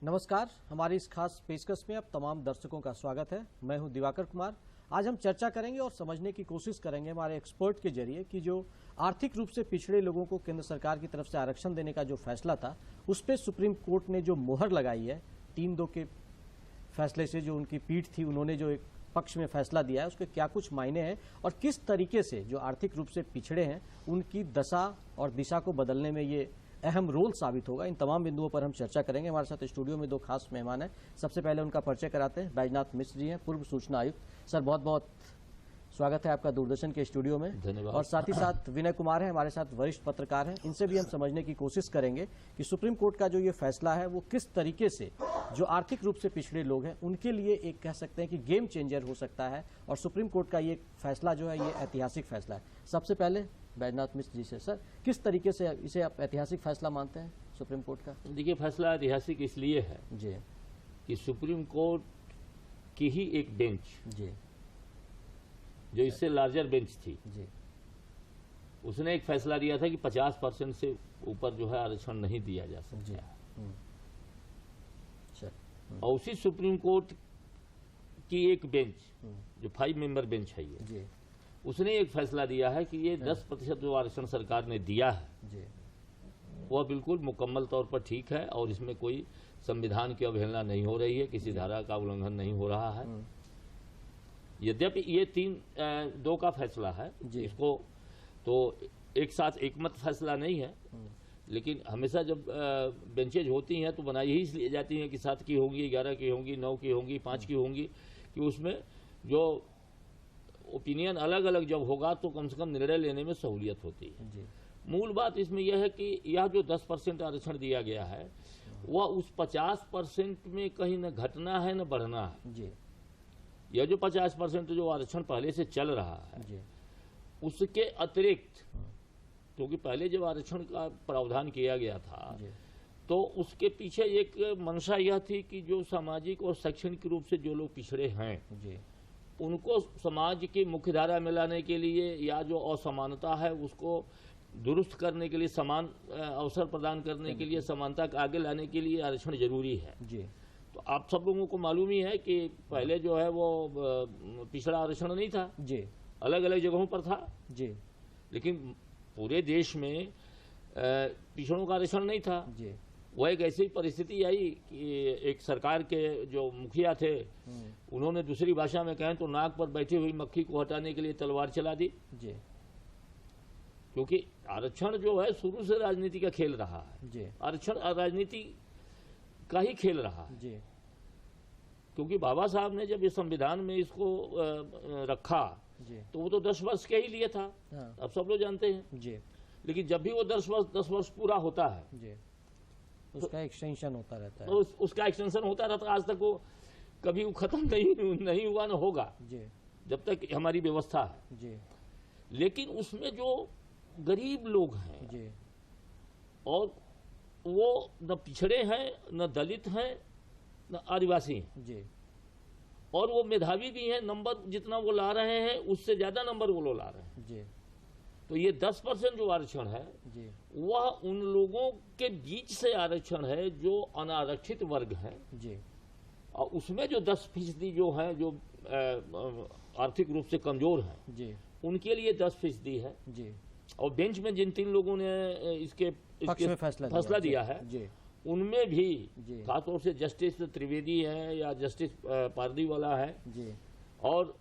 नमस्कार, हमारी इस खास पेशकश में अब तमाम दर्शकों का स्वागत है। मैं हूं दिवाकर कुमार। आज हम चर्चा करेंगे और समझने की कोशिश करेंगे हमारे एक्सपर्ट के जरिए कि जो आर्थिक रूप से पिछड़े लोगों को केंद्र सरकार की तरफ से आरक्षण देने का जो फैसला था, उस पर सुप्रीम कोर्ट ने जो मोहर लगाई है 3-2 के फैसले से, जो उनकी पीठ थी उन्होंने जो एक पक्ष में फैसला दिया है, उसके क्या कुछ मायने हैं और किस तरीके से जो आर्थिक रूप से पिछड़े हैं उनकी दशा और दिशा को बदलने में ये अहम रोल साबित होगा। इन तमाम बिंदुओं पर हम चर्चा करेंगे। हमारे साथ स्टूडियो में 2 खास मेहमान हैं। सबसे पहले उनका परिचय कराते हैं। बैजनाथ मिश्र जी हैं, पूर्व सूचना आयुक्त। सर, बहुत बहुत स्वागत है आपका दूरदर्शन के स्टूडियो में। धन्यवाद। और साथ ही साथ विनय कुमार हैं, हमारे साथ वरिष्ठ पत्रकार हैं। इनसे भी हम समझने की कोशिश करेंगे कि सुप्रीम कोर्ट का जो ये फैसला है वो किस तरीके से जो आर्थिक रूप से पिछड़े लोग हैं उनके लिए एक कह सकते हैं कि गेम चेंजर हो सकता है, और सुप्रीम कोर्ट का ये फैसला जो है ये ऐतिहासिक फैसला है। सबसे पहले बैजनाथ मिश्र जी से, सर किस तरीके से इसे आप ऐतिहासिक फैसला मानते हैं सुप्रीम कोर्ट का? देखिए, फैसला ऐतिहासिक इसलिए है जी कि सुप्रीम कोर्ट की ही एक बेंच, जी जो इससे लार्जर बेंच थी, जी, उसने एक फैसला दिया था कि 50% से ऊपर जो है आरक्षण नहीं दिया जा जी सकता है। सर, और उसी सुप्रीम कोर्ट की एक बेंच, जो 5 मेंबर बेंच है ये, जी उसने एक फैसला दिया है कि ये 10% जो आरक्षण सरकार ने दिया है जी वह बिल्कुल मुकम्मल तौर पर ठीक है और इसमें कोई संविधान की अवहेलना नहीं हो रही है, किसी धारा का उल्लंघन नहीं हो रहा है। यद्यपि ये 3-2 का फैसला है, इसको तो एक साथ एकमत फैसला नहीं है, लेकिन हमेशा जब बेंचेज होती हैं तो बनाई ही इसलिए जाती हैं कि 7 की होंगी, 11 की होंगी, 9 की होंगी, 5 की होंगी, कि उसमें जो ओपिनियन अलग अलग जब होगा तो कम से कम निर्णय लेने में सहूलियत होती है। जी। मूल बात इसमें यह है कि यह जो 10% आरक्षण दिया गया है वह उस 50% में कहीं न घटना है न बढ़ना है। जी। यह जो 50% जो आरक्षण पहले से चल रहा है जी। उसके अतिरिक्त, क्योंकि पहले जब आरक्षण का प्रावधान किया गया था तो उसके पीछे एक मंशा यह थी कि जो सामाजिक और शैक्षणिक रूप से जो लोग पिछड़े हैं जी। उनको समाज की मुख्यधारा में लाने के लिए या जो असमानता है उसको दुरुस्त करने के लिए, समान अवसर प्रदान करने के लिए, समानता के आगे लाने के लिए आरक्षण जरूरी है। जी। तो आप सब लोगों को मालूम ही है कि पहले जो है वो पिछड़ा आरक्षण नहीं था, जी, अलग अलग जगहों पर था। जी। लेकिन पूरे देश में पिछड़ों का आरक्षण नहीं था। जी। वह एक ऐसी परिस्थिति आई कि एक सरकार के जो मुखिया थे उन्होंने दूसरी भाषा में कहें तो नाक पर बैठी हुई मक्खी को हटाने के लिए तलवार चला दी। जी। क्योंकि आरक्षण जो है शुरू से राजनीति का खेल रहा है। जी। आरक्षण राजनीति का ही खेल रहा है। जी। क्योंकि बाबा साहब ने जब इस संविधान में इसको रखा तो वो तो 10 वर्ष के ही लिए था। हाँ। अब सब लोग जानते हैं। जी। लेकिन जब भी वो 10 वर्ष पूरा होता है जी, उसका एक्सटेंशन होता रहता है। तो उसका एक्सटेंशन होता रहता। आज तक वो कभी वो खत्म नहीं हुआ, न होगा जी, जब तक हमारी व्यवस्था है। जी। लेकिन उसमें जो गरीब लोग हैं जी। और वो न पिछड़े हैं, न दलित हैं, न आदिवासी हैं, जी, और वो मेधावी भी हैं। नंबर जितना वो ला रहे हैं उससे ज्यादा नंबर वो लोग ला रहे हैं। जी। तो ये 10% जो आरक्षण है जी। वह उन लोगों के बीच से आरक्षण है जो अनारक्षित वर्ग है। जी। और उसमें जो 10% जो है जो आर्थिक रूप से कमजोर है जी, उनके लिए 10% है। जी। और बेंच में जिन 3 लोगों ने इसके फैसला दिया है जी, उनमें भी जी, खासतौर से जस्टिस त्रिवेदी है या जस्टिस पारदीवाला है। जी। और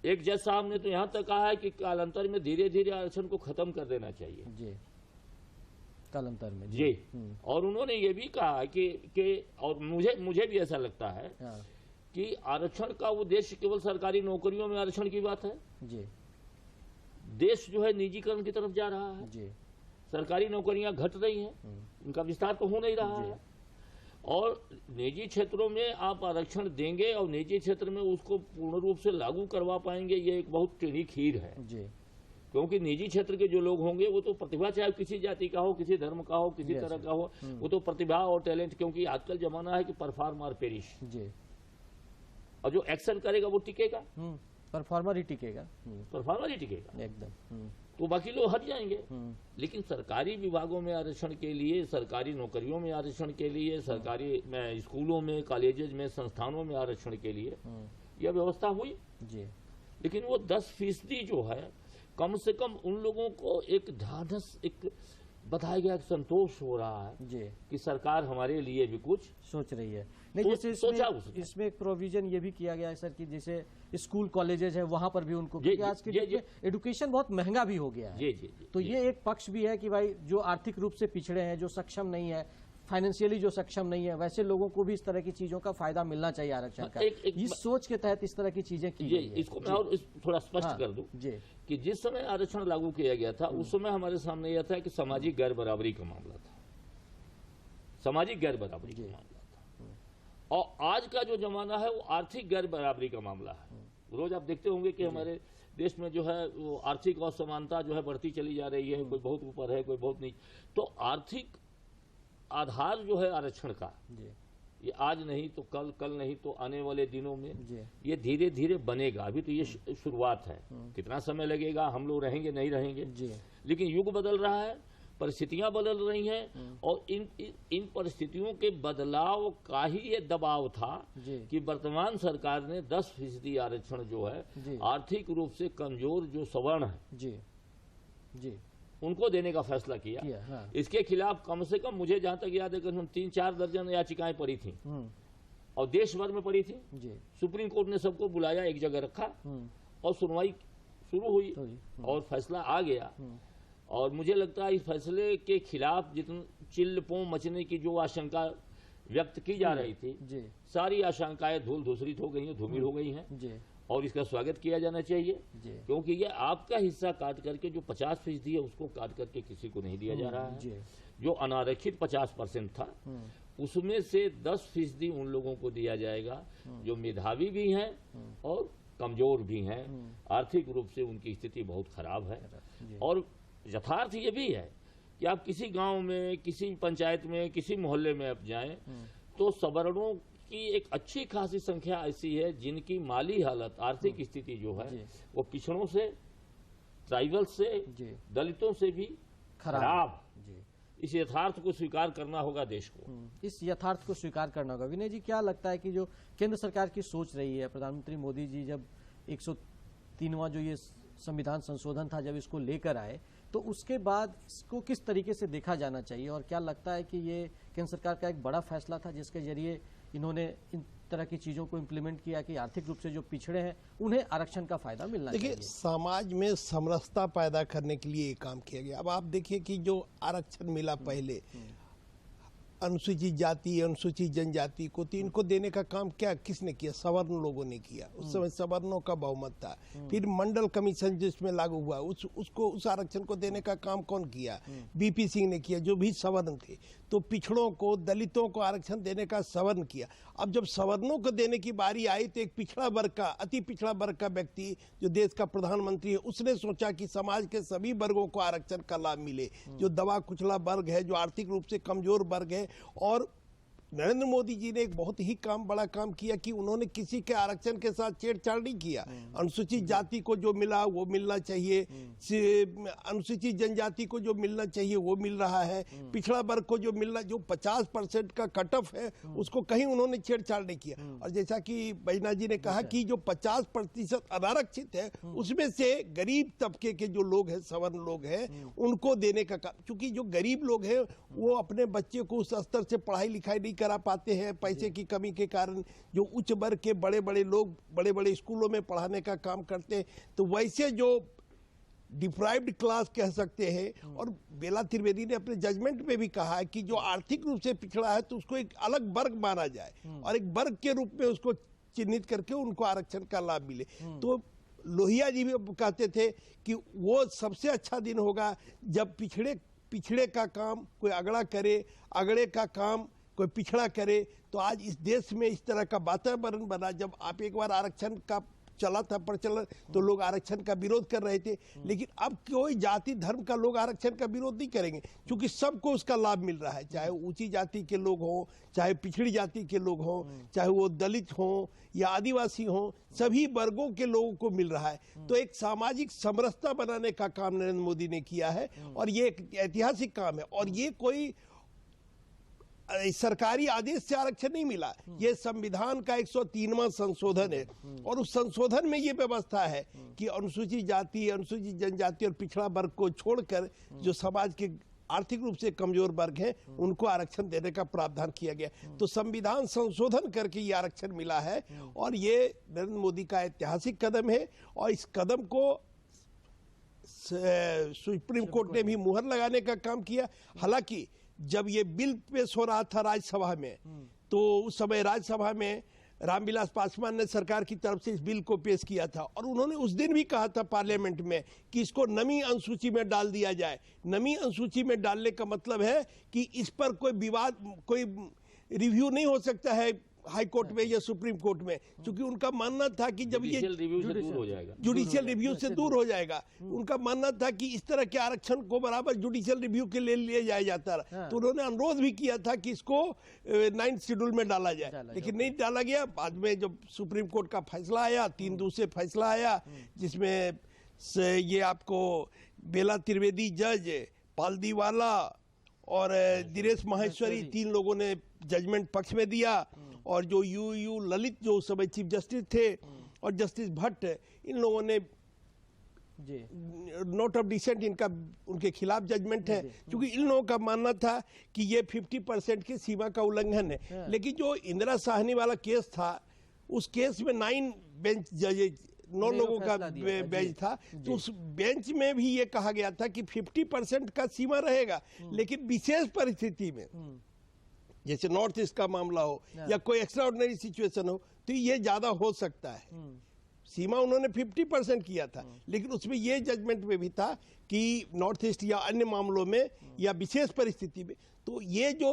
एक जज साहब ने तो यहां तक कहा है कि कालांतर में धीरे धीरे आरक्षण को खत्म कर देना चाहिए। जी, कालांतर में। जी। और उन्होंने ये भी कहा कि और मुझे भी ऐसा लगता है कि आरक्षण का उद्देश्य केवल सरकारी नौकरियों में आरक्षण की बात है। जी। देश जो है निजीकरण की तरफ जा रहा है। जी। सरकारी नौकरियां घट रही हैं, उनका विस्तार तो हो नहीं रहा है। और निजी क्षेत्रों में आप आरक्षण देंगे और निजी क्षेत्र में उसको पूर्ण रूप से लागू करवा पाएंगे, ये एक बहुत टेढ़ी खीर है। जी। क्योंकि निजी क्षेत्र के जो लोग होंगे वो तो प्रतिभा, चाहे किसी जाति का हो, किसी धर्म का हो, किसी तरह का हो, वो तो प्रतिभा और टैलेंट, क्योंकि आजकल जमाना है कि परफॉर्म और पेरिश। जी। और जो एक्शन करेगा वो टिकेगा। परफॉर्मर ही टिकेगा। परफॉर्मर ही टिकेगा एकदम। तो बाकी लोग हट जाएंगे। लेकिन सरकारी विभागों में आरक्षण के लिए, सरकारी नौकरियों में आरक्षण के लिए, सरकारी में स्कूलों में, कॉलेजेज में, संस्थानों में आरक्षण के लिए यह व्यवस्था हुई जी। लेकिन वो 10% जो है, कम से कम उन लोगों को एक ढाढ़स, एक बताया गया, संतोष हो रहा है जी कि सरकार हमारे लिए भी कुछ सोच रही है। नहीं, तो जैसे सोचा उसने। इसमें एक प्रोविजन ये भी किया गया है सर कि जैसे स्कूल कॉलेजेज है वहां पर भी उनको, जी, क्योंकि आज के जी, डेट में एडुकेशन बहुत महंगा भी हो गया है। जी जी जी तो जी। ये एक पक्ष भी है कि भाई जो आर्थिक रूप से पिछड़े हैं, जो सक्षम नहीं है, फाइनेंशियली जो सक्षम नहीं है, वैसे लोगों को भी इस तरह की चीजों का फायदा मिलना चाहिए आरक्षण का। इस सोच के तहत इस तरह की चीजें की गई है। इसको मैं और थोड़ा स्पष्ट कर दूं जी कि जिस समय आरक्षण लागू किया गया था उस समय हमारे सामने यह था कि सामाजिक गैर बराबरी का मामला था, सामाजिक गैर बराबरी का मामला था। और आज का जो जमाना है वो आर्थिक गैर बराबरी का मामला है। रोज आप देखते होंगे कि हमारे देश में जो है वो आर्थिक असमानता जो है बढ़ती चली जा रही है, कोई बहुत ऊपर है, कोई बहुत नीचे। तो आर्थिक आधार जो है आरक्षण का, ये आज नहीं तो कल, कल नहीं तो आने वाले दिनों में ये धीरे धीरे बनेगा। अभी तो ये शुरुआत है, कितना समय लगेगा, हम लोग रहेंगे नहीं रहेंगे, लेकिन युग बदल रहा है, परिस्थितियां बदल रही हैं और इन परिस्थितियों के बदलाव का ही ये दबाव था कि वर्तमान सरकार ने 10% आरक्षण जो है आर्थिक रूप से कमजोर जो सवर्ण है जी उनको देने का फैसला किया। हाँ। इसके खिलाफ कम से कम मुझे जहां तक याद है कि 3-4 दर्जन याचिकाएं पड़ी थी और देश भर में पड़ी थी। सुप्रीम कोर्ट ने सबको बुलाया, एक जगह रखा और सुनवाई शुरू हुई और फैसला आ गया। और मुझे लगता है इस फैसले के खिलाफ जितनी चिल्लपों मचने की जो आशंका व्यक्त की जा रही थी, सारी आशंकाएं धूल धूसरित हो गई हैं, धूमिल हो गई हैं और इसका स्वागत किया जाना चाहिए, क्योंकि ये आपका हिस्सा काट करके जो 50% है उसको काट करके किसी को नहीं दिया जा रहा है। जो अनारक्षित 50% था उसमें से 10% उन लोगों को दिया जाएगा जो मेधावी भी हैं और कमजोर भी हैं, आर्थिक रूप से उनकी स्थिति बहुत खराब है। और यथार्थ ये भी है कि आप किसी गांव में, किसी पंचायत में, किसी मोहल्ले में आप जाएं तो सवर्णों की एक अच्छी खासी संख्या ऐसी है जिनकी माली हालत, आर्थिक स्थिति जो है वो पिछड़ों से, ट्राइबल से, दलितों से भी खराब। इस यथार्थ को स्वीकार करना होगा देश को। इस यथार्थ को स्वीकार करना होगा। विनय जी, क्या लगता है कि जो केंद्र सरकार की सोच रही है, प्रधानमंत्री मोदी जी जब 103वां जो ये संविधान संशोधन था जब इसको लेकर आए, तो उसके बाद इसको किस तरीके से देखा जाना चाहिए और क्या लगता है कि ये केंद्र सरकार का एक बड़ा फैसला था जिसके जरिए इन्होंने इन तरह की चीजों को इम्प्लीमेंट किया कि आर्थिक रूप से जो पिछड़े हैं उन्हें आरक्षण का फायदा मिलना चाहिए? देखिए, समाज में समरसता पैदा करने के लिए ये काम किया गया। अब आप देखिए कि जो आरक्षण मिला पहले अनुसूचित जाति, अनुसूचित जनजाति को, तो इनको देने का काम क्या किसने किया? सवर्ण लोगों ने किया। उस समय सवर्णों का बहुमत था। फिर मंडल कमीशन जिसमें लागू हुआ उसको उस आरक्षण को देने का काम कौन किया? बीपी सिंह ने किया, जो भी सवर्ण थे। तो पिछड़ों को, दलितों को आरक्षण देने का सवर्ण किया। अब जब सवर्णों को देने की बारी आई तो एक पिछड़ा वर्ग का, अति पिछड़ा वर्ग का व्यक्ति जो देश का प्रधानमंत्री है, उसने सोचा कि समाज के सभी वर्गों को आरक्षण का लाभ मिले। जो दबा कुचला वर्ग है, जो आर्थिक रूप से कमजोर वर्ग है। और नरेंद्र मोदी जी ने एक बहुत ही बड़ा काम किया कि उन्होंने किसी के आरक्षण के साथ छेड़छाड़ नहीं किया। अनुसूचित जाति को जो मिला वो मिलना चाहिए, अनुसूचित जनजाति को जो मिलना चाहिए वो मिल रहा है, पिछड़ा वर्ग को जो मिलना, जो 50% का कट ऑफ है उसको कहीं उन्होंने छेड़छाड़ नहीं किया। और जैसा कि बैजनाथ जी ने कहा कि जो 50% अनारक्षित है उसमें से गरीब तबके के जो लोग हैं, सवर्ण लोग हैं, उनको देने का काम। क्योंकि जो गरीब लोग हैं वो अपने बच्चे को उस स्तर से पढ़ाई लिखाई नहीं करा पाते हैं पैसे की कमी के कारण। जो उच्च वर्ग के बड़े बड़े लोग बड़े बड़े स्कूलों में पढ़ाने का काम करते हैं, तो वैसे जो डिप्राइव्ड क्लास कह सकते हैं। और बेला त्रिवेदी ने अपने जजमेंट में भी कहा है कि जो आर्थिक रूप से पिछड़ा है तो उसको एक अलग वर्ग माना जाए और एक वर्ग के रूप में उसको चिन्हित करके उनको आरक्षण का लाभ मिले। तो लोहिया जी भी कहते थे कि वो सबसे अच्छा दिन होगा जब पिछड़े का काम कोई अगड़ा करे, अगड़े का काम कोई पिछड़ा करे। तो आज इस देश में इस तरह का वातावरण बना, जब आप एक बार आरक्षण का चला था प्रचलन, तो लोग आरक्षण का विरोध कर रहे थे। लेकिन अब कोई जाति धर्म का लोग आरक्षण का विरोध नहीं करेंगे, क्योंकि सबको उसका लाभ मिल रहा है, चाहे ऊंची जाति के लोग हों, चाहे पिछड़ी जाति के लोग हों, चाहे वो दलित हों या आदिवासी हों, सभी वर्गों के लोगों को मिल रहा है। तो एक सामाजिक समरसता बनाने का काम नरेंद्र मोदी ने किया है, और ये एक ऐतिहासिक काम है। और ये कोई सरकारी आदेश से आरक्षण नहीं मिला, ये संविधान का 103वां संशोधन है, और उस संशोधन में ये व्यवस्था है कि अनुसूचित जाति, अनुसूचित जनजाति और पिछड़ा वर्ग को छोड़कर जो समाज के आर्थिक रूप से कमजोर वर्ग हैं उनको आरक्षण देने का प्रावधान किया गया। तो संविधान संशोधन करके ये आरक्षण मिला है, और ये नरेंद्र मोदी का ऐतिहासिक कदम है। और इस कदम को सुप्रीम कोर्ट ने भी मुहर लगाने का काम किया। हालांकि जब ये बिल पेश हो रहा था राज्यसभा में, तो उस समय राज्यसभा में रामविलास पासवान ने सरकार की तरफ से इस बिल को पेश किया था, और उन्होंने उस दिन भी कहा था पार्लियामेंट में कि इसको नवी अनुसूची में डाल दिया जाए। नवी अनुसूची में डालने का मतलब है कि इस पर कोई विवाद, कोई रिव्यू नहीं हो सकता है हाई कोर्ट में या सुप्रीम कोर्ट में, क्योंकि उनका मानना था कि जब ये जुडिशियल रिव्यू से दूर हो जाएगा, जुडिशियल रिव्यू से दूर हो जाएगा। उनका मानना था कि इस तरह के आरक्षण को बराबर जुडिशियल रिव्यू के लिए लिया जाया जाता रहा। तो उन्होंने अनुरोध भी किया था कि इसको 9th शेड्यूल में डाला जाए, लेकिन नहीं डाला गया। बाद में जब सुप्रीम कोर्ट का फैसला आया, 3-2 से फैसला आया, जिसमें ये आपको बेला त्रिवेदी जज, पालदीवाला और दिनेश माहेश्वरी 3 लोगों ने जजमेंट पक्ष में दिया, और जो यू ललित जो उस समय चीफ जस्टिस थे और जस्टिस भट्ट, इन लोगों ने नोट ऑफ डिसेंट इनका उनके खिलाफ जजमेंट है, क्योंकि इन लोगों का मानना था कि ये 50% की सीमा का उल्लंघन है। लेकिन जो इंदिरा साहनी वाला केस था, उस केस में 9 बेंच जजेज, 9 लोगों का बेंच था, तो उस बेंच में भी ये कहा गया था कि 50% का सीमा रहेगा, लेकिन विशेष परिस्थिति में, जैसे नॉर्थ ईस्ट का मामला हो या कोई एक्स्ट्रा ऑर्डिनरी सिचुएशन हो, तो ये ज्यादा हो सकता है। सीमा उन्होंने 50% किया था, लेकिन उसमें ये जजमेंट में भी था कि नॉर्थ ईस्ट या अन्य मामलों में या विशेष परिस्थिति में, तो ये जो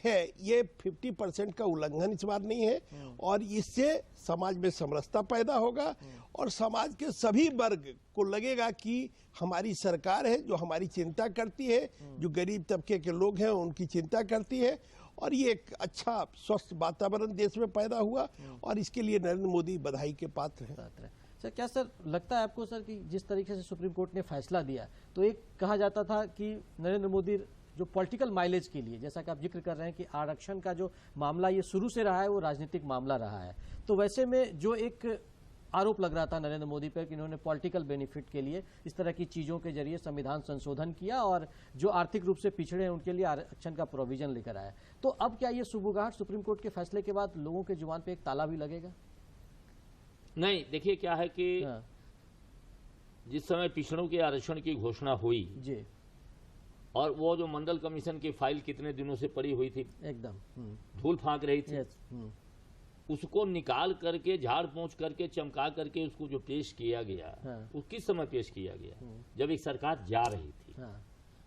है ये 50% का उल्लंघन इस बार नहीं है, और इससे समाज में समरसता पैदा होगा, और समाज के सभी वर्ग को लगेगा कि हमारी सरकार है जो हमारी चिंता करती है, जो गरीब तबके के लोग हैं उनकी चिंता करती है, और ये एक अच्छा स्वस्थ वातावरण देश में पैदा हुआ, और इसके लिए नरेंद्र मोदी बधाई के पात्र हैं। सर, क्या सर लगता है आपको सर कि जिस तरीके से सुप्रीम कोर्ट ने फैसला दिया, तो एक कहा जाता था कि नरेंद्र मोदी जो पॉलिटिकल माइलेज के लिए, जैसा कि आप जिक्र कर रहे हैं कि आरक्षण का जो मामला ये शुरू से रहा है वो राजनीतिक मामला रहा है, तो वैसे में जो एक आरोप लग रहा था नरेंद्र मोदी पर कि इन्होंने पॉलिटिकल बेनिफिट के लिए इस तरह की चीजों के जरिए संविधान संशोधन किया और जो आर्थिक रूप से पिछड़े हैं उनके लिए आरक्षण का प्रोविजन लेकर आया, तो अब क्या ये सुबुगाहट सुप्रीम कोर्ट के फैसले के बाद लोगों के जुबान पे एक ताला भी लगेगा? नहीं, देखिए क्या है कि जिस समय पिछड़ों के आरक्षण की घोषणा हुई जी, और वो जो मंडल कमीशन की फाइल कितने दिनों से पड़ी हुई थी, एकदम धूल फांक रही थी, उसको निकाल करके, झाड़ पोंछ करके, चमका करके उसको जो पेश किया गया, वो किस समय पेश किया गया? जब एक सरकार जा रही थी,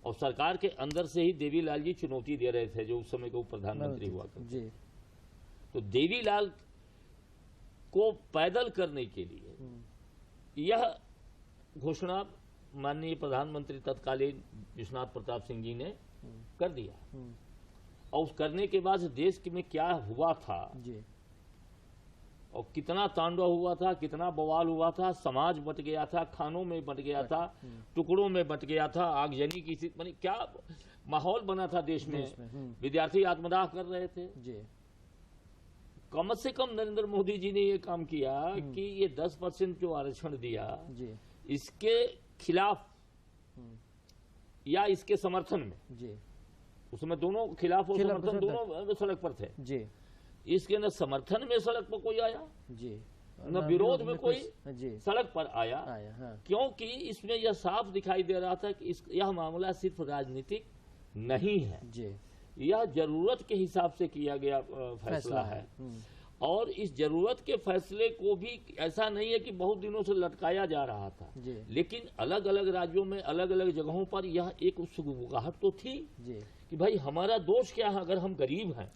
और सरकार के अंदर से ही देवीलाल जी चुनौती दे रहे थे, जो उस समय को प्रधानमंत्री हुआ करते। तो देवीलाल को पैदल करने के लिए यह घोषणा माननीय प्रधानमंत्री तत्कालीन विश्वनाथ प्रताप सिंह जी ने कर दिया, और उस करने के बाद देश में क्या हुआ था जी, और कितना तांडव हुआ था, कितना बवाल हुआ था, समाज बट गया था, खानों में बट गया था, टुकड़ों में बट गया था, आगजनी की स्थिति बनी, क्या माहौल बना था देश में। विद्यार्थी आत्मदाह कर रहे थे जी। कम से कम नरेंद्र मोदी जी ने ये काम किया कि ये 10% जो आरक्षण दिया जी, इसके खिलाफ या इसके समर्थन में जी, उसमें दोनों खिलाफ और समर्थन दोनों सड़क पर थे जी। इसके न समर्थन में सड़क पर कोई आया जी, न विरोध में कोई सड़क पर आया, क्योंकि इसमें यह साफ दिखाई दे रहा था कि यह मामला सिर्फ राजनीतिक नहीं है जी, यह जरूरत के हिसाब से किया गया फैसला है। और इस जरूरत के फैसले को भी ऐसा नहीं है कि बहुत दिनों से लटकाया जा रहा था, लेकिन अलग अलग राज्यों में अलग अलग जगहों पर यह एक उत्सुकता तो थी जी, कि भाई हमारा दोष क्या है, अगर हम गरीब हैं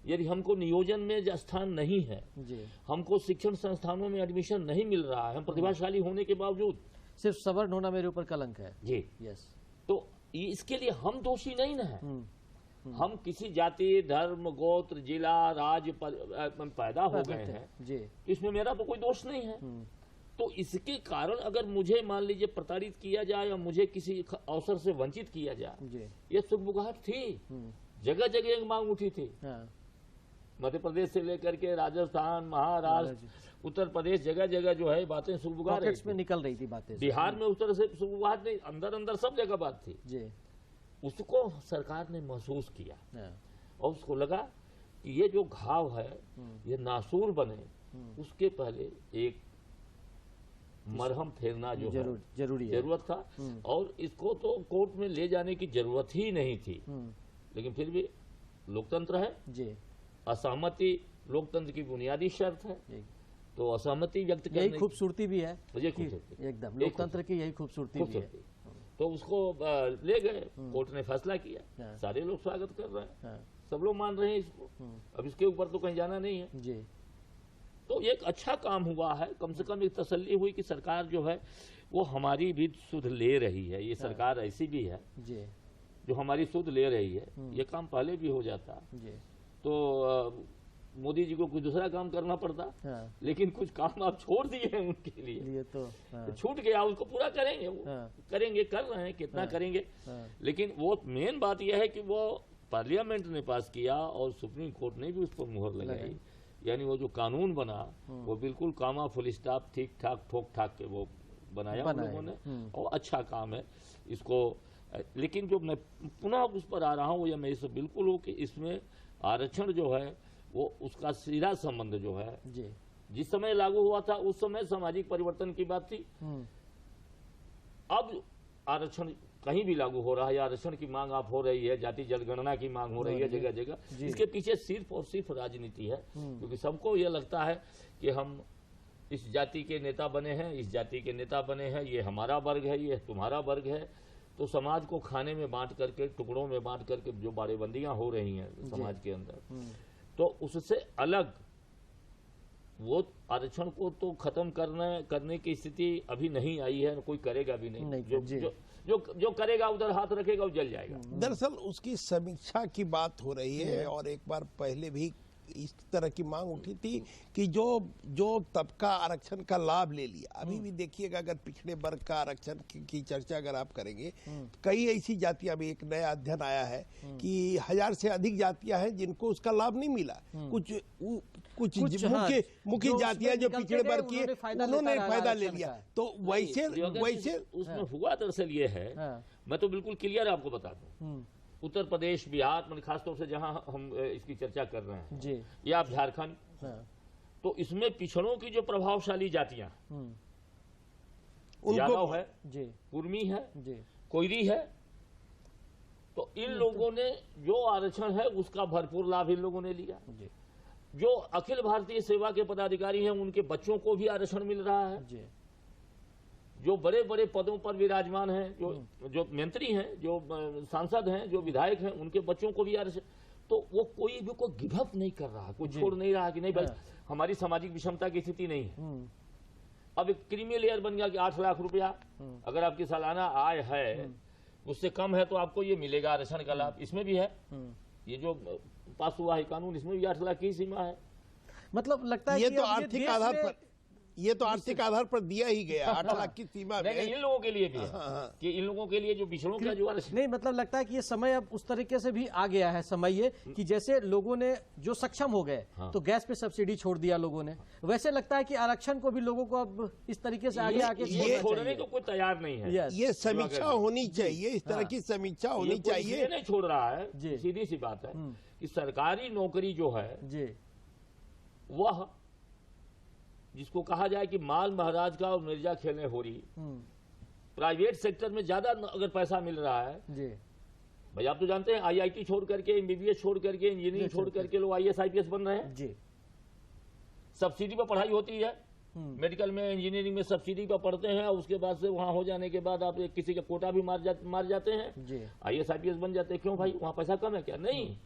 यदि हमको नियोजन में स्थान नहीं है, जी, हमको शिक्षण संस्थानों में एडमिशन नहीं मिल रहा है, हम प्रतिभाशाली होने के बावजूद, सिर्फ सवर्ण होना मेरे ऊपर कलंक है। जी, यस। तो इसके लिए हम दोषी नहीं ना है। हम किसी जाति, धर्म, गोत्र, जिला, राज्य पैदा हो गए हैं, जी, तो इसमें मेरा तो कोई दोष नहीं है। तो इसके कारण अगर मुझे मान लीजिए प्रताड़ित किया जाए या मुझे किसी अवसर से वंचित किया जाए, जी, ये सुगबुगाहट थी, जगह जगह एक मांग उठी थी। हाँ, मध्य प्रदेश से लेकर के राजस्थान, महाराष्ट्र, उत्तर प्रदेश, जगह जगह जो है बातें सुगबुगा रही पॉकेट्स में थी। निकल रही थी बातें। बिहार में उस तरह से सुगबुगाहट नहीं, अंदर अंदर सब जगह बात थी। जी, उसको सरकार ने महसूस किया हाँ, और उसको लगा कि ये जो घाव है ये नासूर बने, उसके पहले एक मरहम फेरना जो है जरूरी है। जरूरत था। और इसको तो कोर्ट में ले जाने की जरूरत ही नहीं थी, लेकिन फिर भी लोकतंत्र है, जी, असहमति लोकतंत्र की बुनियादी शर्त है, जी। तो असहमति व्यक्त यही करने खूबसूरती भी है मुझे कि खूबसूरती एकदम लोकतंत्र की यही खूबसूरती भी है। तो उसको ले गए, कोर्ट ने फैसला किया, हाँ। सारे लोग स्वागत कर रहे हैं, हाँ, सब लोग मान रहे हैं इसको। अब इसके ऊपर तो कहीं जाना नहीं है। जी, तो एक अच्छा काम हुआ है, कम से कम एक तसल्ली हुई कि सरकार जो है वो हमारी भी सुध ले रही है। ये सरकार ऐसी भी है जी, जो हमारी सुध ले रही है। ये काम पहले भी हो जाता जी, तो मोदी जी को कुछ दूसरा काम करना पड़ता, हाँ, लेकिन कुछ काम आप छोड़ दिए हैं उनके लिए, ये तो हाँ, छूट गया, उसको पूरा करेंगे वो। हाँ, करेंगे, कर रहे हैं, कितना करेंगे, हाँ, लेकिन वो मेन बात यह है कि वो पार्लियामेंट ने पास किया और सुप्रीम कोर्ट ने भी उस पर मुहर लगाई। यानी वो जो कानून बना वो बिल्कुल कामा फुल स्टॉप ठीक ठाक ठोक ठाक के वो बनाया उन लोगों ने, और अच्छा काम है इसको। लेकिन जो मैं पुनः उस पर आ रहा हूँ, वो ये मैं इससे बिल्कुल हूँ कि इसमें आरक्षण जो है वो उसका सीधा संबंध जो है, जी, जिस समय लागू हुआ था उस समय सामाजिक परिवर्तन की बात थी। अब आरक्षण कहीं भी लागू हो रहा है, आरक्षण की मांग आप हो रही है, जाति जनगणना की मांग हो रही है जगह जगह। इसके पीछे सिर्फ और सिर्फ राजनीति है, क्योंकि सबको यह लगता है कि हम इस जाति के नेता बने हैं, इस जाति के नेता बने हैं, ये हमारा वर्ग है, ये तुम्हारा वर्ग है। तो समाज को खाने में बांट करके, टुकड़ों में बांट करके जो बाड़ेबंदियां हो रही हैं समाज के अंदर, तो उससे अलग वो आरक्षण को तो खत्म करने की स्थिति अभी नहीं आई है, कोई करेगा भी नहीं। जो करेगा उधर हाथ रखेगा वो जल जाएगा। दरअसल उसकी समीक्षा की बात हो रही है, और एक बार पहले भी इस तरह की मांग उठी थी कि जो तबका आरक्षण का लाभ ले लिया। अभी भी देखिएगा, अगर पिछड़े वर्ग का आरक्षण की चर्चा अगर आप करेंगे, कई ऐसी जातियां, भी एक नया अध्ययन आया है कि 1000 से अधिक जातियां हैं जिनको उसका लाभ नहीं मिला। कुछ मुख्य जातियां जो पिछड़े वर्ग की, उन्होंने फायदा ले लिया। तो वैसे उसमें हुआ दरअसल ये है, मैं तो बिल्कुल क्लियर आपको बता दूं, उत्तर प्रदेश, बिहार, मतलब खासतौर से जहां हम इसकी चर्चा कर रहे हैं जी, या झारखंड, तो इसमें पिछड़ों की जो प्रभावशाली जातियां, यादव है जी, कुर्मी है जी, कोयरी है, तो इन लोगों ने जो आरक्षण है उसका भरपूर लाभ इन लोगों ने लिया। जी, जो अखिल भारतीय सेवा के पदाधिकारी हैं उनके बच्चों को भी आरक्षण मिल रहा है। जी, जो बड़े बड़े पदों पर विराजमान हैं, जो मंत्री हैं, जो सांसद हैं, जो विधायक हैं, उनके बच्चों को भी आरक्षण। तो वो कोई भी को गिव अप नहीं कर रहा, कोई छोड़ नहीं रहा कि नहीं भाई हमारी सामाजिक विषमता की स्थिति नहीं है। अब एक क्रीमी लेयर बन गया कि 8 लाख रुपया अगर आपकी सालाना आय है उससे कम है तो आपको ये मिलेगा आरक्षण का लाभ। इसमें भी है, ये जो पास हुआ है कानून, इसमें भी 8 लाख की सीमा है। मतलब लगता है ये कि तो अब आर्थिक आधार पर, ये तो आर्थिक आधार पर दिया ही गया 8 लाख की सीमा में। नहीं, इन लोगों के लिए भी है कि इन लोगों के लिए जो पिछड़ों का जो आरक्षण, नहीं, मतलब लगता है कि ये समय अब उस तरीके से भी आ गया है समय ये कि जैसे लोगों ने जो सक्षम हो गए तो गैस पे सब्सिडी छोड़ दिया लोगों ने, वैसे लगता है कि आरक्षण को भी लोगों को अब इस तरीके से आगे आके ये छोड़ने को कोई तैयार नहीं है। Yes. ये समीक्षा होनी चाहिए, इस तरह की समीक्षा होनी चाहिए। ये नहीं छोड़ रहा है, जी। सीधी सी बात है कि सरकारी नौकरी जो है जी, वह जिसको कहा जाए कि माल महाराज का और मिर्जा खेलने हो रही, प्राइवेट सेक्टर में ज्यादा अगर पैसा मिल रहा है जी, भाई आप तो जानते हैं IIT छोड़ करके, MBBS छोड़ करके, इंजीनियरिंग छोड़ करके लोग IAS IPS बन रहे हैं। जी, सब्सिडी पर पढ़ाई होती है, मेडिकल में, इंजीनियरिंग में सब्सिडी पर पढ़ते हैं, और उसके बाद से वहां हो जाने के बाद आप किसी का कोटा भी मार जाते हैं, जी, IAS IPS बन जाते हैं। क्यों भाई, वहां पैसा कम है क्या? नहीं,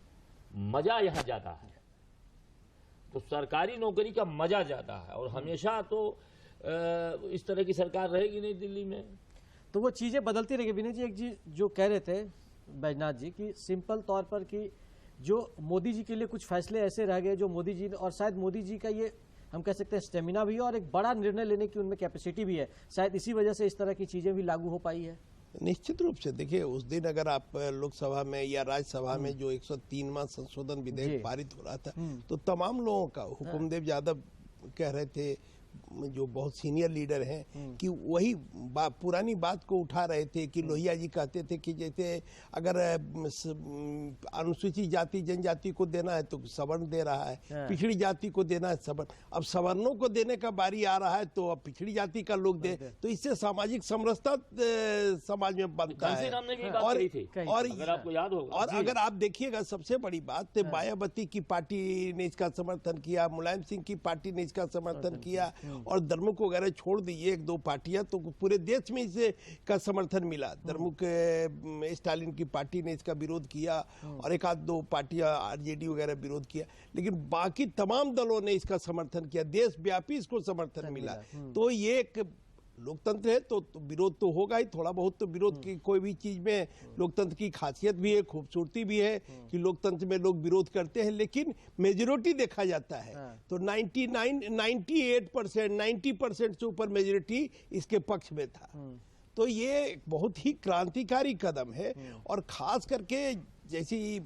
मजा यहाँ ज्यादा है। तो सरकारी नौकरी का मजा ज्यादा है, और हमेशा तो इस तरह की सरकार रहेगी नहीं दिल्ली में। तो वो चीजें बदलती रहेगी। विनय जी, एक चीज जो कह रहे थे बैजनाथ जी कि सिंपल तौर पर कि जो मोदी जी के लिए कुछ फैसले ऐसे रह गए जो मोदी जी, और शायद मोदी जी का ये हम कह सकते हैं स्टेमिना भी है और एक बड़ा निर्णय लेने की उनमें कैपेसिटी भी है, शायद इसी वजह से इस तरह की चीजें भी लागू हो पाई है। निश्चित रूप से देखिए, उस दिन अगर आप लोकसभा में या राज्यसभा में जो 103वां संशोधन जी। विधेयक पारित हो रहा था, तो तमाम लोगों का, हुकुमदेव यादव कह रहे थे जो बहुत सीनियर लीडर हैं कि वही पुरानी बात को उठा रहे थे कि लोहिया जी कहते थे कि जैसे अगर अनुसूचित जाति जनजाति को देना है तो सवर्ण दे रहा है, पिछड़ी जाति को देना है सवर्ण, अब सवर्णों को देने का बारी आ रहा है तो अब पिछड़ी जाति का लोग दे, तो इससे सामाजिक समरसता समाज में बनता है। और अगर आपको याद होगा, और अगर आप देखिएगा सबसे बड़ी बात, मायावती की पार्टी ने इसका समर्थन किया, मुलायम सिंह की पार्टी ने इसका समर्थन किया, और द्रमुक वगैरह छोड़ दीजिए एक दो पार्टियां, तो पूरे देश में इसे का समर्थन मिला। द्रमुक स्टालिन की पार्टी ने इसका विरोध किया और एक आध दो पार्टियां आरजेडी वगैरह विरोध किया, लेकिन बाकी तमाम दलों ने इसका समर्थन किया, देशव्यापी इसको समर्थन मिला। तो ये एक लोकतंत्र है, तो विरोध तो होगा ही, थोड़ा बहुत तो विरोध की कोई भी चीज में लोकतंत्र की खासियत भी है, खूबसूरती भी है कि लोकतंत्र में लोग विरोध करते हैं, लेकिन मेजोरिटी देखा जाता है तो 98% 90% से ऊपर मेजोरिटी इसके पक्ष में था। तो ये बहुत ही क्रांतिकारी कदम है। और खास करके जैसी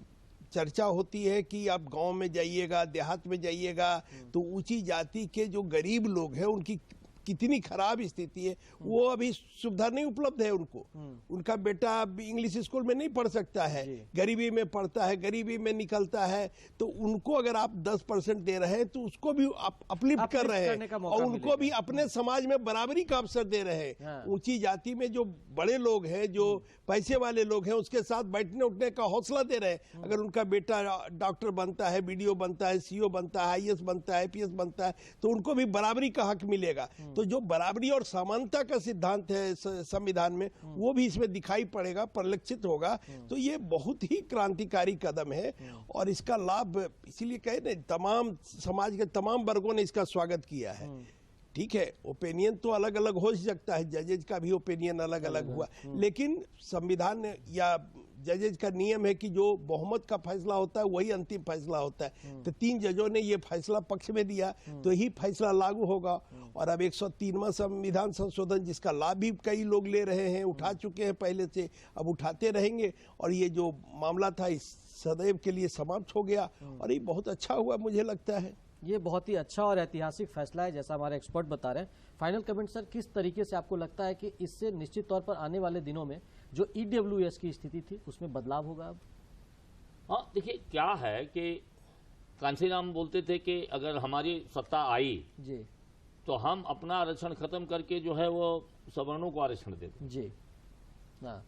चर्चा होती है कि आप गांव में जाइएगा, देहात में जाइएगा, तो ऊंची जाति के जो गरीब लोग हैं उनकी कितनी खराब स्थिति है, वो अभी सुविधा नहीं उपलब्ध है उनको। उनका बेटा इंग्लिश स्कूल में नहीं पढ़ सकता है, गरीबी में पढ़ता है, गरीबी में निकलता है, तो उनको अगर आप 10% दे रहे हैं तो उसको भी आप अपलिफ्ट कर रहे हैं और उनको भी अपने समाज में बराबरी का अवसर दे रहे हैं। ऊंची जाति में जो बड़े लोग हैं, जो पैसे वाले लोग हैं, उसके साथ बैठने उठने का हौसला दे रहे हैं। अगर उनका बेटा डॉक्टर बनता है, बीडीओ बनता है, सीओ बनता है, आईएएस बनता है, आईपीएस बनता है, तो उनको भी बराबरी का हक मिलेगा। तो जो बराबरी और समानता का सिद्धांत है संविधान में, वो भी इसमें दिखाई पड़ेगा, परिलक्षित होगा। तो ये बहुत ही क्रांतिकारी कदम है और इसका लाभ इसीलिए कहे ना, तमाम समाज के तमाम वर्गों ने इसका स्वागत किया है। ठीक है, ओपिनियन तो अलग अलग हो सकता है, जजेज का भी ओपिनियन अलग अलग हुआ, लेकिन संविधान या जजेज का नियम है कि जो बहुमत का फैसला होता है वही अंतिम फैसला होता है। तो 3 जजों ने ये फैसला पक्ष में दिया तो ही फैसला लागू होगा। और अब 103वां संविधान संशोधन, जिसका लाभ भी कई लोग ले रहे हैं, उठा चुके हैं पहले से, अब उठाते रहेंगे, और ये जो मामला था इस सदैव के लिए समाप्त हो गया और ये बहुत अच्छा हुआ मुझे लगता है। ये बहुत ही अच्छा और ऐतिहासिक फैसला है, जैसा हमारे एक्सपर्ट बता रहे हैं। फाइनल कमेंट सर, किस तरीके से आपको लगता है कि इससे निश्चित तौर पर आने वाले दिनों में जो ईडब्ल्यूएस की स्थिति थी उसमें बदलाव होगा अब? हाँ, देखिए क्या है कि कांशीराम बोलते थे कि अगर हमारी सत्ता आई जी तो हम अपना आरक्षण खत्म करके जो है वो सवर्णों को आरक्षण देते जी, हाँ,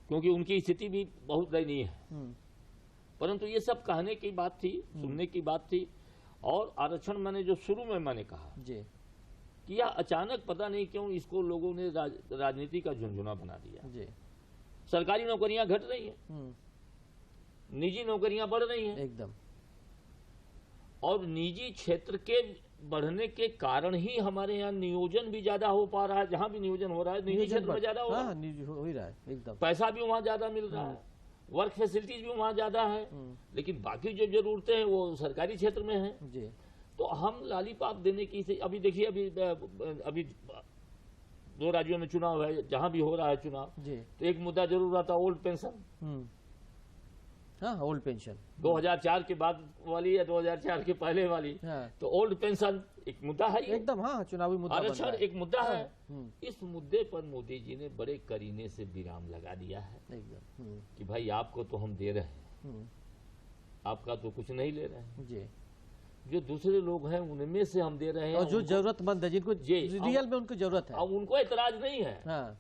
क्योंकि उनकी स्थिति भी बहुत दयनीय है। परंतु ये सब कहने की बात थी, सुनने की बात थी। और आरक्षण मैंने जो शुरू में मैंने कहा जी कि यह अचानक पता नहीं क्यों इसको लोगों ने राजनीति का झुनझुना बना दिया। जी, सरकारी नौकरियां घट रही हैं, निजी नौकरियां बढ़ रही हैं एकदम, और निजी क्षेत्र के बढ़ने के कारण ही हमारे यहाँ नियोजन भी ज्यादा हो पा रहा है। जहां भी नियोजन हो रहा है निजी क्षेत्र में ज्यादा हो रहा है, निजी हो ही रहा है एकदम, पैसा भी वहां ज्यादा मिल रहा है, वर्क फैसिलिटीज भी वहां ज्यादा है, लेकिन बाकी जो जरूरतें हैं वो सरकारी क्षेत्र में है। जी, तो हम लालीपाप देने की से अभी देखिए, अभी 2 राज्यों में चुनाव है, जहां भी हो रहा है चुनाव, तो एक मुद्दा जरूर आता है ओल्ड पेंशन। हाँ, ओल्ड पेंशन 2004 के बाद वाली या 2004 के पहले वाली, तो ओल्ड पेंशन एक मुद्दा है, एकदम, हाँ, चुनावी मुद्दा, आरक्षण एक मुद्दा है। इस मुद्दे पर मोदी जी ने बड़े करीने से विराम लगा दिया है एकदम, कि भाई आपको तो हम दे रहे हैं, आपका तो कुछ नहीं ले रहे हैं जी, जो दूसरे लोग हैं उनमें से हम दे रहे हैं, और जो जरूरतमंद है, जिनको रियल में उनको जरूरत है, अब उनको एतराज नहीं है। हाँ।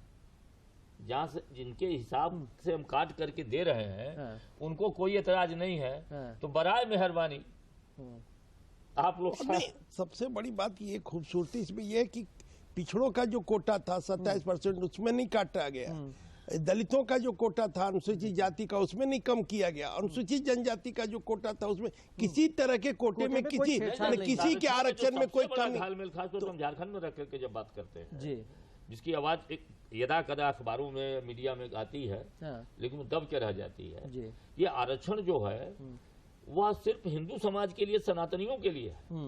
जहाँ से जिनके हिसाब से हम काट करके दे रहे हैं उनको कोई एतराज नहीं है, तो बराए मेहरबानी आप लोग। सबसे बड़ी बात ये खूबसूरती इसमें यह है कि पिछड़ों का जो कोटा था 27%, उसमें नहीं काटा गया। दलितों का जो कोटा था अनुसूचित जाति का उसमें नहीं कम किया गया, अनुसूचित जनजाति का जो कोटा था उसमें किसी तरह के कोटे में किसी के आरक्षण में कोई कमी। घालमेल खासतौर पर हम झारखंड में रख करके जब बात करते हैं जी, जिसकी आवाज एक यदा कदा अखबारों में मीडिया में आती है, लेकिन वो दब के रह जाती है जी। ये आरक्षण जो है वह सिर्फ हिंदू समाज के लिए, सनातनियों के लिए है।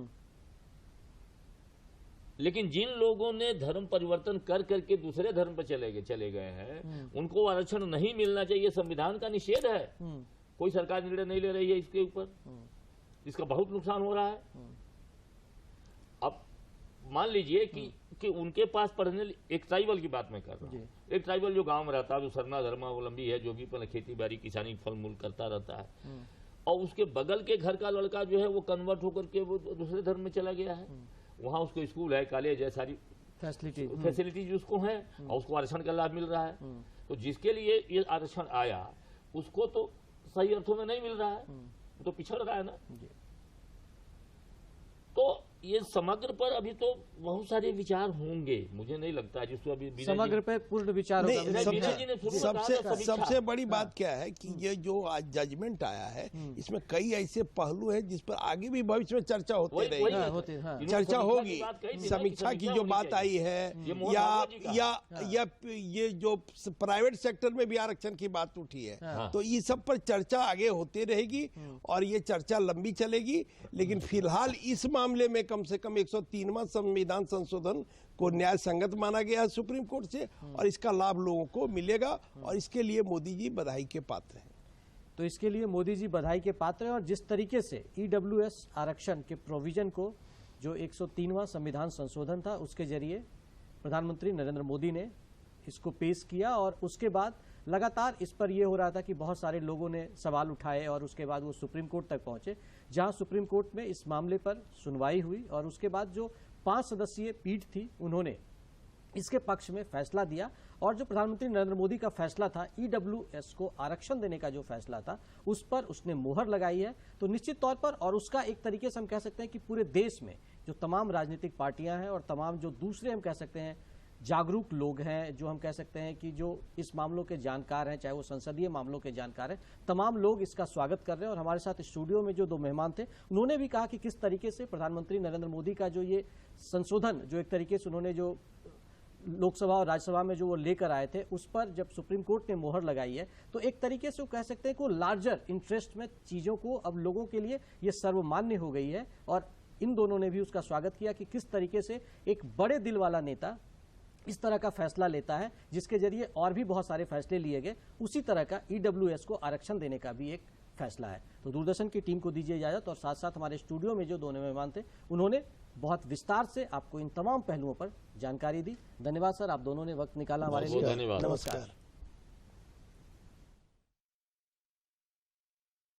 लेकिन जिन लोगों ने धर्म परिवर्तन कर करके दूसरे धर्म पर चले गए हैं उनको आरक्षण नहीं मिलना चाहिए, संविधान का निषेध है। कोई सरकार निर्णय नहीं ले रही है इसके ऊपर, इसका बहुत नुकसान हो रहा है। अब मान लीजिए कि उनके पास पढ़ने, एक ट्राइबल की बात मैं कर रहा हूँ, एक ट्राइबल जो गांव में रहता है, जो सरना धर्मावलंबी है, जो भी अपना खेती बाड़ी किसानी फल मूल करता रहता है, और उसके बगल के घर का लड़का जो है वो कन्वर्ट होकर के वो दूसरे धर्म में चला गया है, वहाँ उसको स्कूल है, कॉलेज है, सारी फैसिलिटीज उसको है और उसको आरक्षण का लाभ मिल रहा है। तो जिसके लिए ये आरक्षण आया उसको तो सही अर्थों में नहीं मिल रहा है, वो तो पिछड़ रहा है ना। तो ये समग्र पर अभी तो बहुत सारे विचार होंगे, मुझे नहीं लगता है जिसको अभी समग्र पे पूर्ण विचार होगा। सबसे बड़ी बात क्या है कि ये जो आज जजमेंट आया है इसमें कई ऐसे पहलू हैं जिस पर आगे भी भविष्य में चर्चा होती रहेगी, चर्चा होगी। समीक्षा की जो बात आई है या ये जो प्राइवेट सेक्टर में भी आरक्षण की बात उठी है, तो ये सब पर चर्चा आगे होती रहेगी और ये चर्चा लंबी चलेगी। लेकिन फिलहाल इस मामले में कम से कम 103वां संविधान संशोधन को न्याय संगत माना गया है सुप्रीम कोर्ट से और इसका लाभ लोगों को मिलेगा और इसके लिए मोदी जी बधाई के पात्र हैं। तो इसके लिए मोदी जी बधाई के पात्र हैं। और जिस तरीके से EWS आरक्षण के प्रोविजन को, जो 103वां संविधान संशोधन था, उसके जरिए प्रधानमंत्री नरेंद्र मोदी ने इसको पेश किया और उसके बाद लगातार इस पर यह हो रहा था कि बहुत सारे लोगों ने सवाल उठाए और उसके बाद वो सुप्रीम कोर्ट तक पहुंचे, जहां सुप्रीम कोर्ट में इस मामले पर सुनवाई हुई और उसके बाद जो 5 सदस्यीय पीठ थी उन्होंने इसके पक्ष में फैसला दिया। और जो प्रधानमंत्री नरेंद्र मोदी का फैसला था, EWS को आरक्षण देने का जो फैसला था, उस पर उसने मुहर लगाई है। तो निश्चित तौर पर, और उसका एक तरीके से हम कह सकते हैं कि पूरे देश में जो तमाम राजनीतिक पार्टियां हैं और तमाम जो दूसरे हम कह सकते हैं जागरूक लोग हैं, जो हम कह सकते हैं कि जो इस मामलों के जानकार हैं, चाहे वो संसदीय मामलों के जानकार हैं, तमाम लोग इसका स्वागत कर रहे हैं। और हमारे साथ स्टूडियो में जो 2 मेहमान थे, उन्होंने भी कहा कि किस तरीके से प्रधानमंत्री नरेंद्र मोदी का जो ये संशोधन, जो एक तरीके से उन्होंने जो लोकसभा और राज्यसभा में जो वो लेकर आए थे, उस पर जब सुप्रीम कोर्ट ने मोहर लगाई है, तो एक तरीके से वो कह सकते हैं कि लार्जर इंटरेस्ट में चीजों को अब लोगों के लिए ये सर्वमान्य हो गई है। और इन दोनों ने भी उसका स्वागत किया कि किस तरीके से एक बड़े दिल वाला नेता इस तरह का फैसला लेता है, जिसके जरिए और भी बहुत सारे फैसले लिए गए। उसी तरह का EWS को आरक्षण देने का भी एक फैसला है। तो दूरदर्शन की टीम को दीजिए इजाजत, और साथ साथ हमारे स्टूडियो में जो दोनों मेहमान थे, उन्होंने बहुत विस्तार से आपको इन तमाम पहलुओं पर जानकारी दी। धन्यवाद सर, आप दोनों ने वक्त निकाला हमारे लिए। धन्यवाद। नमस्कार।